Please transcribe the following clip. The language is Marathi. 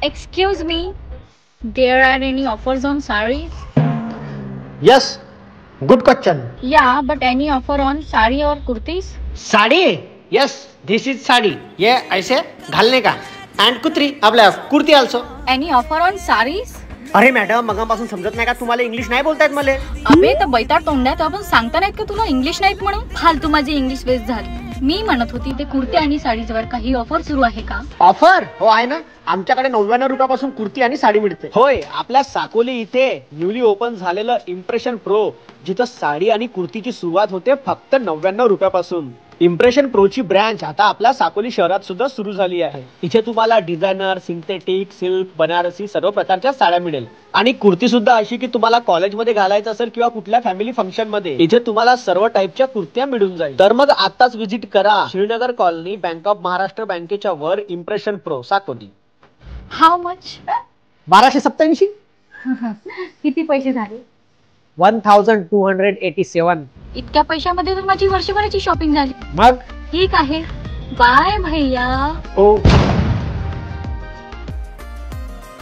Excuse me, there are any offers on sarees? Yes, good question. Yeah, but any offer on sari or kurtis? Sari. Yes, this is sari. ये ऐसे घालने का. And कुत्री आपल्या kurti also. Any offer on sarees? अरे मॅडम मगापासून समजत नाही का तुम्हाला इंग्लिश नाही बोलतायत मला. अबे तर बैताड तोंड्यात आपण सांगता नाहीत का तुला इंग्लिश नाहीत म्हणून? फालतू माझी इंग्लिश वेस्ट झाली. मी म्हणत होती ते कुर्ती आणि साडीजवर काही ऑफर सुरू आहे का? ऑफर हो आहे ना. आमच्याकडे 99 रुपयापासून कुर्ती आणि साडी मिळते. होय, आपल्या साकोली इथे न्यूली ओपन झालेलं इम्प्रेशन प्रो, जिथं साडी आणि कुर्तीची सुरुवात होते फक्त 99 रुपयापासून. इम्प्रेशन प्रोची ब्रँच आता आपल्या साकोली शहरात सुद्धा सुरू झाली आहे. इथे तुम्हाला डिझायनर, सिंथेटिक, सिल्क, बनारसी सर्व प्रकारच्या साड्या मिळेल. आणि कुर्ती सुद्धा अशी की तुम्हाला कॉलेजमध्ये घालायचं असेल किंवा कुठल्या फॅमिली फंक्शन मध्ये, इथे तुम्हाला सर्व टाईपच्या कुर्त्या मिळून जाईल. तर मग आताच व्हिजिट करा Srinagar colony, bank of Maharashtra बँकेच्या वर, impression pro, Sakoli. How much? 1287. किती पैसे झाले? 1287. इतक्या पैशामध्ये तर माझी वर्षभराची शॉपिंग झाली. मग ठीक आहे, बाय भैया. हो.